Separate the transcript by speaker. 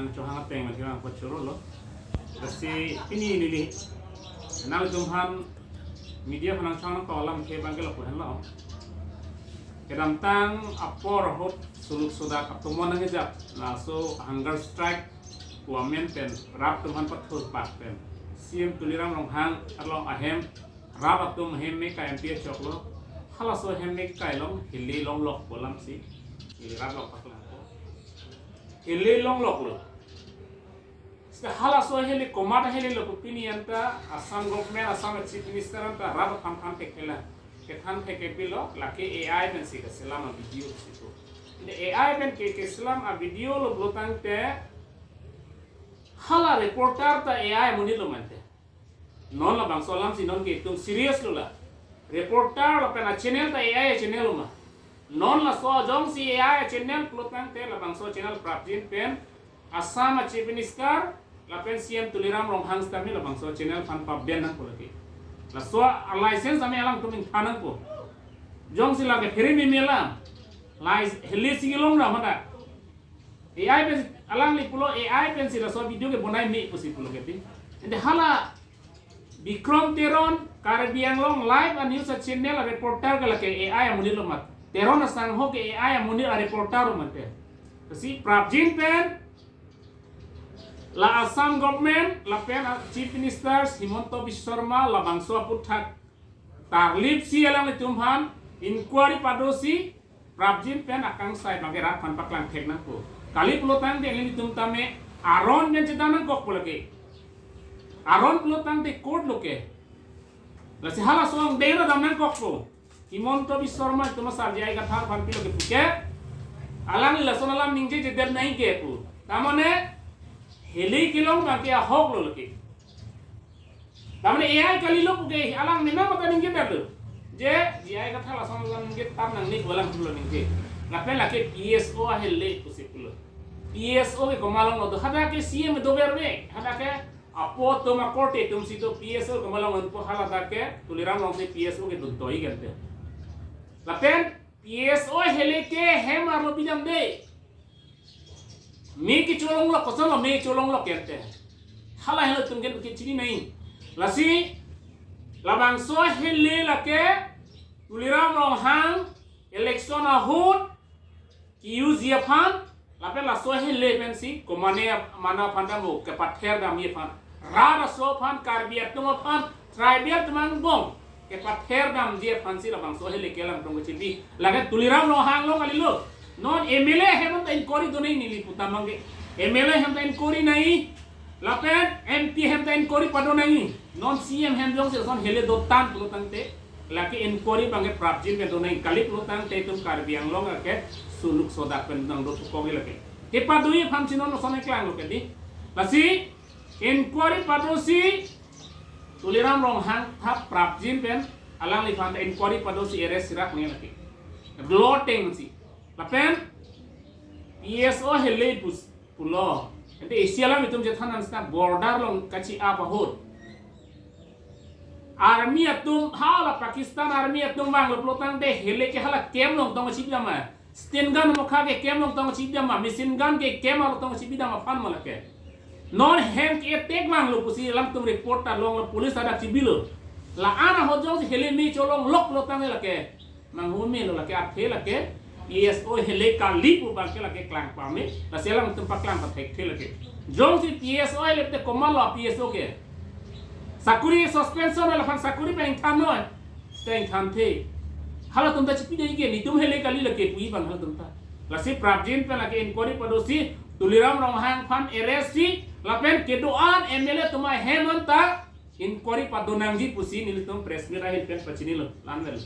Speaker 1: panang cohang peng macam apa curu lo. Kasi ini nili. Nang jumhan media panang cohang kolam ke bangkel lo puhan lo. Kedamtang apor hot suluk sudah ketemuan nang hijab. Naso hunger strike wamen pen rap tuhan pathur pak pen. Siem tuliram longhang along ahem rap atum hem me ka MP choklo. Hala so hem me ka long hilli long lok bolam si. Hilli rap lok pakla. Hilli long lok lo. Hala so heli komata heli lo pini anta Assam government Assam chief minister anta rap tham tekela. Kethan ke bilo laki AI pen si selama video situ. Ini AI pen ke selama video lo blotang te hala reporter ta AI muni lo mante. Non la bang solam si non ke tum serious lo la. Reporter lo pen channel ta AI channel lo ma. Non la so jong si AI channel blotang te la bang so channel prapjin pen Assam chief minister la pen CM tuliram rong hang stami la bang so channel fan pabden nang ko lagi. La so license ame alang tumin thanang ko jong sila ke free mi mela license heli singilong na mata AI pen alang li pulo AI pen sila so video ke bonai mi pusi pulo ke ti ende hala Bikrom Teron Caribbean long live a news channel reporter ke lake AI amuni lo mat Teron sang ho ke AI amuni a reporter mat si Prabjin pen la Assam government la pen chief minister Himonto Biswa Sarma la bangso puthak tarlip si alang le tumhan inquiry padosi Prabjin pen akang sai bagerat pan paklang thek nang ko kali pulotang de li tum tame aron nen chitana kok pulake aron pulotang de court loke la si hala soang deira damnan kok ko Himonto Biswa Sarma tuma sarjai ka thar pan piloke puke alang la sonalam ningje je der nahi ke pu tamane heli kilong bangke hok lo lagi. Tamane AI kali lo puke alang nina mata ningke dadu. Je AI kata la sama lang ningke tam nang nik walang pulo ningke. Ngapen laki PSO ahelle pusi pulo. PSO ke komalong lo do hada ke CM do berbe hada ke apo to ma korte tum sito PSO komalong unpo hala dake tuliram long se PSO ke duntoi gante. Ngapen PSO hele ke hem arlo bidam de. Me ki cholong lo kosan lo me cholong lo kerte hala helo tum gen ke chini nahi lasi labang so hele lake tuliram rong hang election ahut ki use ye phan lape la so hele pensi komane mana phanda mo ke pather dam ye phan ra so phan karbiat tum phan tribiat mang bong ke pather dam je phan si labang so hele kelang tong chibi lage tuliram rong hang lo kali lo non MLA Hemant inquiry तो नहीं नीली पुता मांगे MLA हेमंत इंक्वायरी नहीं लापेन MP हेमंत इंक्वायरी पढ़ो नहीं non CM हेम जोंग से सोन हेले दो तान पुलो तंगते लाके इंक्वायरी बांगे प्राप्जिन में दो नहीं कली पुलो तंगते तुम कार्बियांग लोग आके सुलुक सोदा पेन तंग दो तुकोगे लगे के पादुई फंक्शन नो सोने क्लांग लोग दी लसी इंक्वायरी पादोसी तुलिराम रोंग हांग था प्राप्जिन पेन अलांग लिफान इंक्वायरी पादोसी एरेस सिराक नहीं लगे ब्लोटिंग सी Lapen PSO hele pulo ente Asia mitum jethan ansta border long kachi apa hot army atum hala Pakistan army atum bang lo plotang de hele ke hala kem long tong chi bidama stain gun mokha ke kem long tong chi bidama machine gun ke kem long tong chi bidama fan malake non hem ke tek bang lo pusi lam tum reporter long police ada cibilo la ana hojong hele mi cholong lok plotang lake mang home lo lake athe lake PSO hele kali pu bangke lagi klang pame la selang tempat klang patek the lagi jong si PSO hele te komal la PSO ke sakuri suspension la fan sakuri pe tham no stay tham the hala tumta chipi dei ke ni tum hele kali lagi pui bang hala tumta la si prabjin pe lagi inquiry padosi tuliram rong hang fan arrest si la pen kedoan MLA tuma hemanta inquiry padonangji pusi ni tum press mi rahil pen pachini lo lanvel